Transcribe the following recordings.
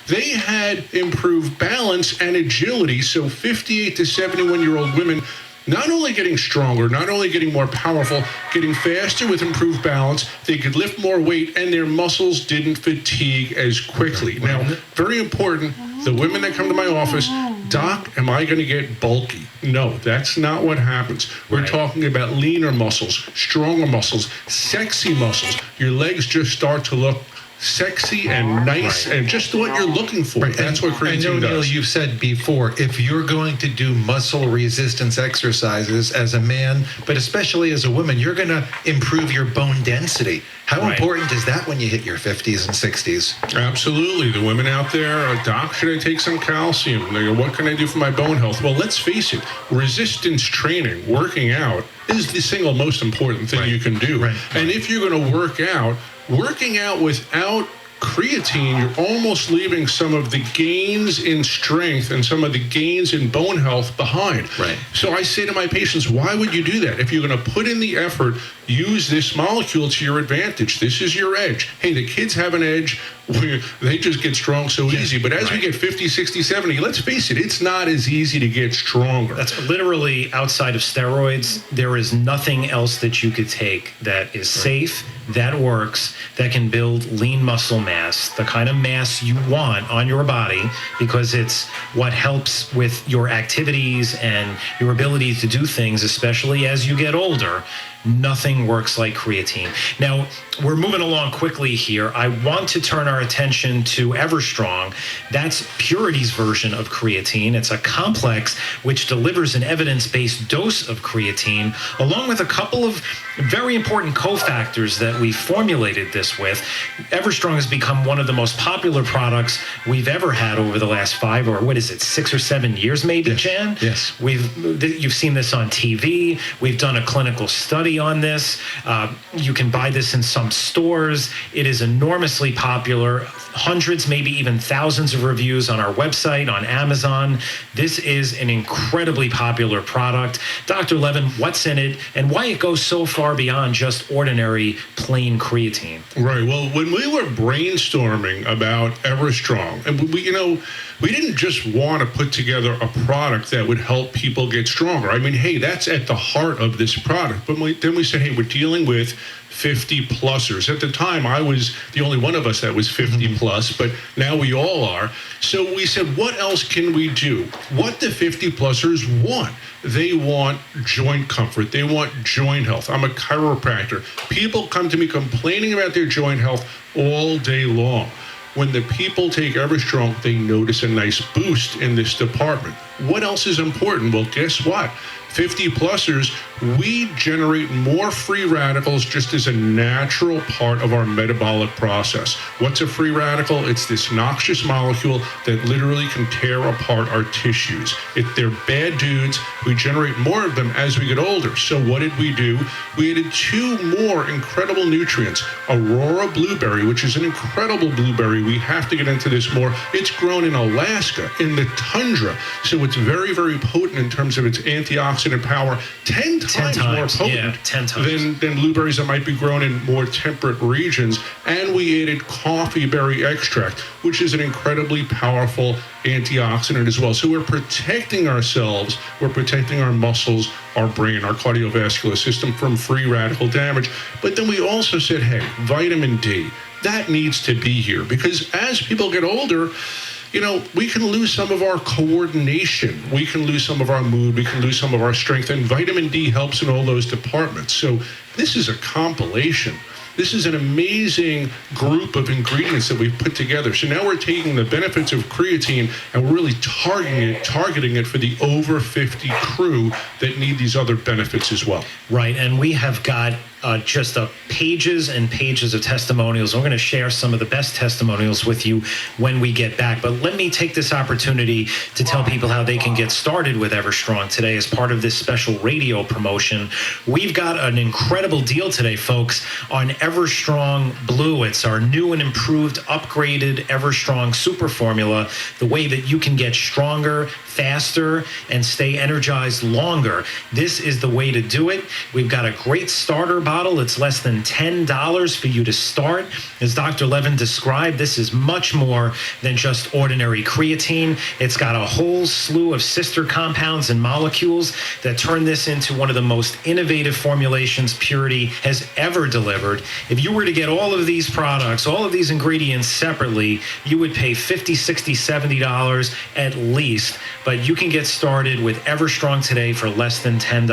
they had improved balance and agility. So 58 to 71-year-old women not only getting stronger, not only getting more powerful, getting faster with improved balance, they could lift more weight, and their muscles didn't fatigue as quickly. Now, very important, the women that come to my office, Doc, am I going to get bulky? No, that's not what happens. We're talking about leaner muscles, stronger muscles, sexy muscles. Your legs just start to look sexy and nice and just what you're looking for. That's what creatine does. I know, Neil, you've said before, if you're going to do muscle resistance exercises as a man, but especially as a woman, you're going to improve your bone density. How important is that when you hit your 50s and 60s? Absolutely. The women out there, Doc, should I take some calcium? They go, what can I do for my bone health? Well, let's face it, resistance training, working out, is the single most important thing you can do. And if you're going to working out without creatine, you're almost leaving some of the gains in strength and some of the gains in bone health behind. So I say to my patients, why would you do that? If you're going to put in the effort, use this molecule to your advantage. This is your edge. Hey, the kids have an edge. They just get strong so easy. But as we get 50, 60, 70, let's face it, it's not as easy to get stronger. That's literally outside of steroids. There is nothing else that you could take that is safe, that works, that can build lean muscle mass, the kind of mass you want on your body, because it's what helps with your activities and your ability to do things, especially as you get older. Nothing works like creatine. Now, we're moving along quickly here. I want to turn our attention to Everstrong. That's Purity's version of creatine. It's a complex which delivers an evidence-based dose of creatine, along with a couple of very important cofactors that we formulated this with. Everstrong has become one of the most popular products we've ever had over the last 6 or 7 years, maybe, Jan? Yes. You've seen this on TV. We've done a clinical study on this. You can buy this in some stores. It is enormously popular. Hundreds, maybe even thousands of reviews on our website, on Amazon. This is an incredibly popular product. Dr. Levin, what's in it and why it goes so far beyond just ordinary plain creatine? Right. Well, when we were brainstorming about Everstrong, and we didn't just want to put together a product that would help people get stronger. I mean, hey, that's at the heart of this product. But then we said, hey, we're dealing with 50-plussers. At the time, I was the only one of us that was 50-plus, but now we all are. So we said, what else can we do? What the 50-plussers want? They want joint comfort. They want joint health. I'm a chiropractor. People come to me complaining about their joint health all day long. When the people take Everstrong, they notice a nice boost in this department. What else is important? Well, guess what? 50-plussers, we generate more free radicals just as a natural part of our metabolic process. What's a free radical? It's this noxious molecule that literally can tear apart our tissues. If they're bad dudes, we generate more of them as we get older. So what did we do? We added 2 more incredible nutrients. Aurora blueberry, which is an incredible blueberry. We have to get into this more. It's grown in Alaska, in the tundra. So it's very, very potent in terms of its antioxidant power, 10 times more potent 10 times. than blueberries that might be grown in more temperate regions. And we added coffee berry extract, which is an incredibly powerful antioxidant as well. So we're protecting ourselves, we're protecting our muscles, our brain, our cardiovascular system from free radical damage. But then we also said, hey, vitamin D, that needs to be here, because as people get older, we can lose some of our coordination. We can lose some of our mood. We can lose some of our strength. And vitamin D helps in all those departments. So this is a compilation. This is an amazing group of ingredients that we've put together. So now we're taking the benefits of creatine and we're really targeting it for the over 50 crew that need these other benefits as well. Right, and we have got just pages and pages of testimonials. We're going to share some of the best testimonials with you when we get back. But let me take this opportunity to tell people how they can get started with Everstrong today as part of this special radio promotion. We've got an incredible deal today, folks, on Everstrong Blue. It's our new and improved, upgraded Everstrong Super Formula, the way that you can get stronger, faster, and stay energized longer. This is the way to do it. We've got a great starter bottle, it's less than $10 for you to start. As Dr. Levin described, this is much more than just ordinary creatine. It's got a whole slew of sister compounds and molecules that turn this into one of the most innovative formulations Purity has ever delivered. If you were to get all of these products, all of these ingredients separately, you would pay $50, $60, $70 at least. But you can get started with Everstrong today for less than $10.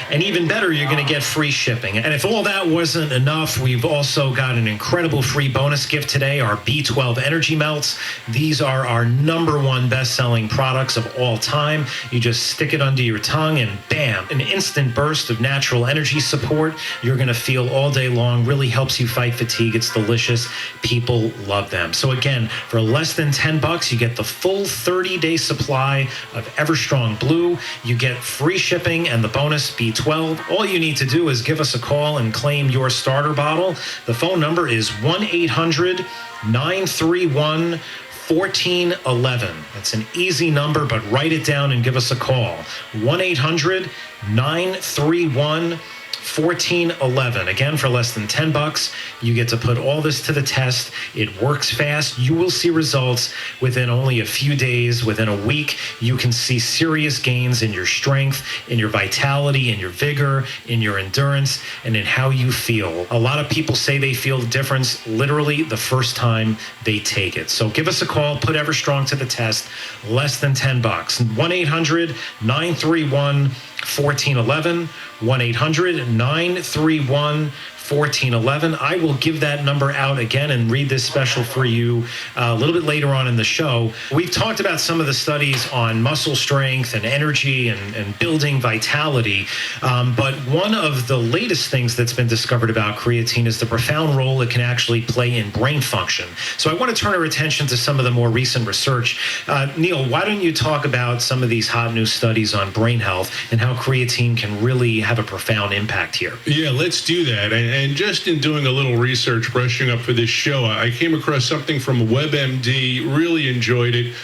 And even better, you're going to get free shipping. And if all that wasn't enough, we've also got an incredible free bonus gift today, our B12 Energy Melts. These are our #1 best-selling products of all time. You just stick it under your tongue and bam, an instant burst of natural energy support you're going to feel all day long. Really helps you fight fatigue. It's delicious. People love them. So again, for less than $10, you get the full 30-day supply of Everstrong Blue. You get free shipping and the bonus B12. All you need to do is give us a call and claim your starter bottle. The phone number is 1-800-931-1411. That's an easy number, but write it down and give us a call. 1-800-931-1411. Again, for less than $10, you get to put all this to the test. It works fast. You will see results within only a few days. Within a week, you can see serious gains in your strength, in your vitality, in your vigor, in your endurance, and in how you feel. A lot of people say they feel the difference literally the first time they take it. So give us a call. Put Everstrong to the test. Less than $10. 1-800-931-1411. 1-800-931-1411. I will give that number out again and read this special for you a little bit later on in the show. We've talked about some of the studies on muscle strength and energy and building vitality, but one of the latest things that's been discovered about creatine is the profound role it can actually play in brain function. So I want to turn our attention to some of the more recent research. Neil, why don't you talk about some of these hot new studies on brain health and how creatine can really have a profound impact here? Yeah, let's do that. And just in doing a little research, brushing up for this show, I came across something from WebMD, really enjoyed it.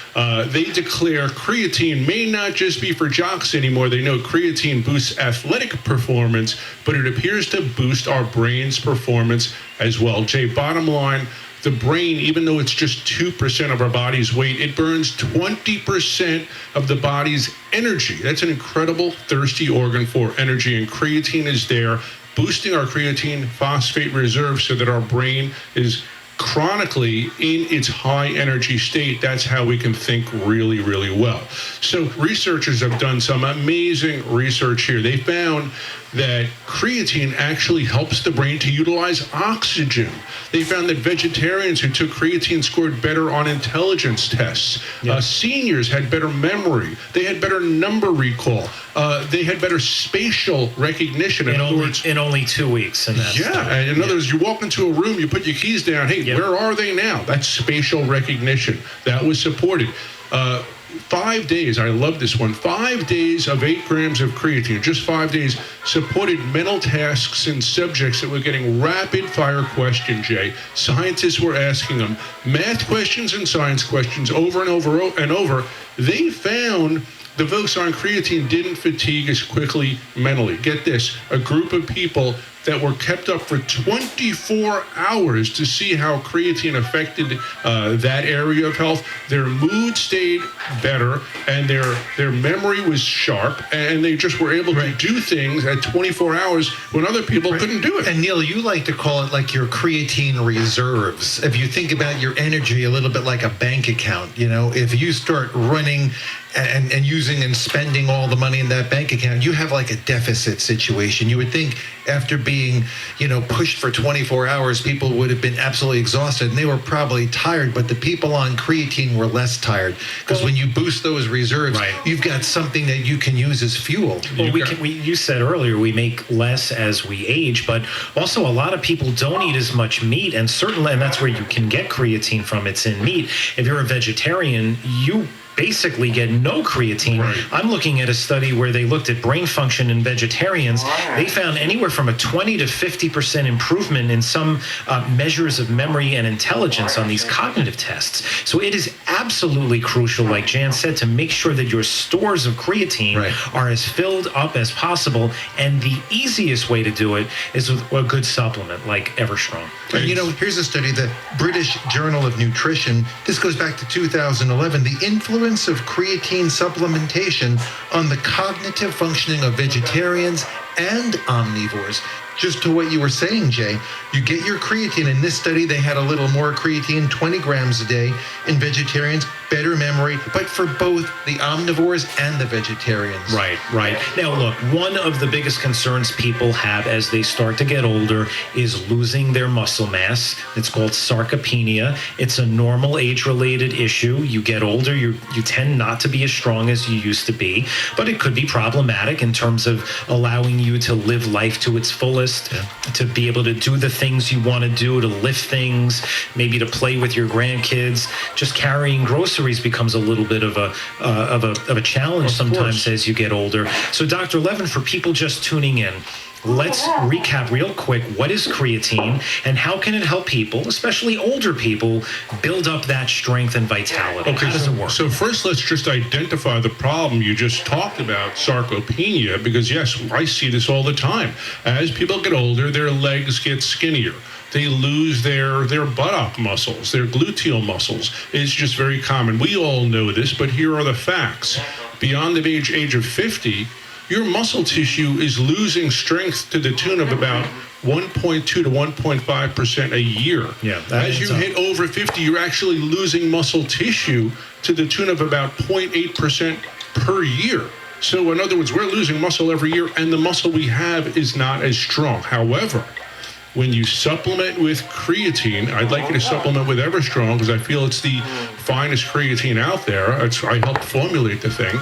They declare creatine may not just be for jocks anymore. They know creatine boosts athletic performance, but it appears to boost our brain's performance as well. Jay, bottom line, the brain, even though it's just 2% of our body's weight, it burns 20% of the body's energy. That's an incredible thirsty organ for energy, and creatine is there, boosting our creatine phosphate reserve so that our brain is chronically in its high energy state. That's how we can think really, really well. So researchers have done some amazing research here. They found that creatine actually helps the brain to utilize oxygen. They found that vegetarians who took creatine scored better on intelligence tests. Seniors had better memory. They had better number recall. They had better spatial recognition. In only 2 weeks. In that and in other words, you walk into a room, you put your keys down. Hey, where are they now? That's spatial recognition. That was supported. 5 days, I love this one, 5 days of 8 grams of creatine, just 5 days, supported mental tasks in subjects that were getting rapid fire questions, Jay. Scientists were asking them math questions and science questions over and over and over. They found the folks on creatine didn't fatigue as quickly mentally. Get this, a group of people that were kept up for 24 hours to see how creatine affected that area of health. Their mood stayed better, and their memory was sharp, and they just were able to do things at 24 hours when other people couldn't do it. And Neil, you like to call it like your creatine reserves. If you think about your energy a little bit like a bank account, you know, if you start running and using and spending all the money in that bank account, you have like a deficit situation. You would think after being, pushed for 24 hours, people would have been absolutely exhausted, and they were probably tired, but the people on creatine were less tired, because when you boost those reserves, you've got something that you can use as fuel. Well, you said earlier we make less as we age, but also a lot of people don't eat as much meat, and that's where you can get creatine from. It's in meat. If you're a vegetarian, you basically get no creatine. Right. I'm looking at a study where they looked at brain function in vegetarians. They found anywhere from a 20 to 50% improvement in some measures of memory and intelligence on these cognitive tests. So it is absolutely crucial, like Jan said, to make sure that your stores of creatine are as filled up as possible. And the easiest way to do it is with a good supplement like Everstrong. And here's a study, the British Journal of Nutrition. This goes back to 2011. The influence of creatine supplementation on the cognitive functioning of vegetarians and omnivores. Just to what you were saying, Jay, you get your creatine. In this study, they had a little more creatine, 20 grams a day. In vegetarians, better memory, but for both the omnivores and the vegetarians. Right. Now, look, one of the biggest concerns people have as they start to get older is losing their muscle mass. It's called sarcopenia. It's a normal age-related issue. You get older, you tend not to be as strong as you used to be, but it could be problematic in terms of allowing you to live life to its fullest, to be able to do the things you want to do, to lift things, maybe to play with your grandkids. Just carrying groceries becomes a little bit of a challenge sometimes as you get older. So, Dr. Levin, for people just tuning in, let's recap real quick. What is creatine and how can it help people, especially older people, build up that strength and vitality? Okay, how does it work? So first, let's just identify the problem you just talked about, sarcopenia, because yes, I see this all the time. As people get older, their legs get skinnier. They lose their buttock muscles, their gluteal muscles. It's just very common. We all know this, but here are the facts. Beyond the age of 50, your muscle tissue is losing strength to the tune of about 1.2 to 1.5% a year. Yeah, as you hit over 50, you're actually losing muscle tissue to the tune of about 0.8% per year. So in other words, we're losing muscle every year, and the muscle we have is not as strong. However, when you supplement with creatine, I'd like you to supplement with Everstrong because I feel it's the finest creatine out there. I helped formulate the thing.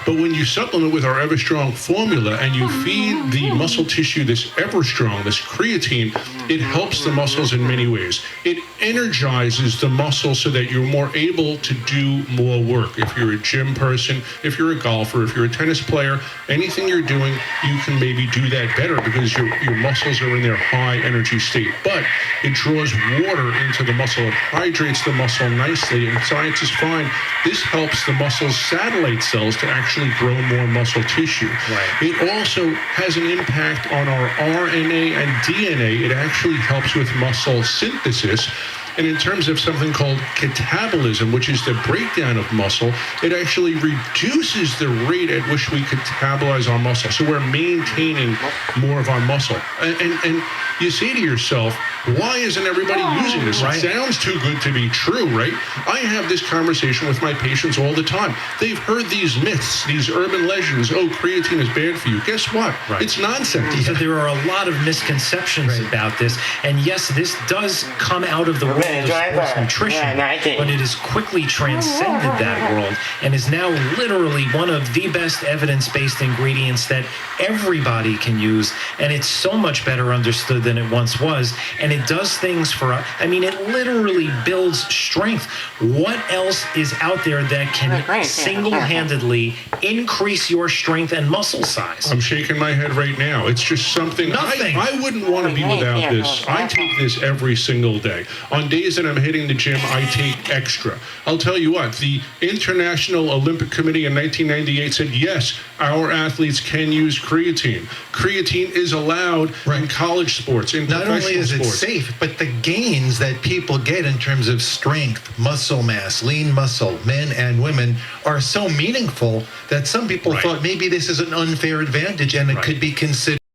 But when you supplement with our Everstrong formula and you feed the muscle tissue this Everstrong, this creatine, it helps the muscles in many ways. It energizes the muscle so that you're more able to do more work. If you're a gym person, if you're a golfer, if you're a tennis player, anything you're doing, you can maybe do that better because your muscles are in their high energy state. But it draws water into the muscle. It hydrates the muscle nicely. And scientists find this helps the muscle's satellite cells to actually grow more muscle tissue. Right. It also has an impact on our RNA and DNA. It actually helps with muscle synthesis. And in terms of something called catabolism, which is the breakdown of muscle, it actually reduces the rate at which we catabolize our muscle. So we're maintaining more of our muscle. And you say to yourself, why isn't everybody using this? Right. It sounds too good to be true, right? I have this conversation with my patients all the time. They've heard these myths, these urban legends. Oh, creatine is bad for you. Guess what? Right. It's nonsense. So there are a lot of misconceptions about this. And yes, this does come out of the world of sports nutrition, but it has quickly transcended that world and is now literally one of the best evidence-based ingredients that everybody can use. And it's so much better understood than it once was. And it does things for us. I mean, it literally builds strength. What else is out there that can single-handedly increase your strength and muscle size? I'm shaking my head right now. It's just something. Nothing. I wouldn't want to be without this. I take this every single day. On days that I'm hitting the gym, I take extra. I'll tell you what, the International Olympic Committee in 1998 said, yes, our athletes can use creatine. Creatine is allowed in college sports, in Not professional only is it sports. safe, but the gains that people get in terms of strength, muscle mass, lean muscle, men and women, are so meaningful that some people thought maybe this is an unfair advantage and it could be considered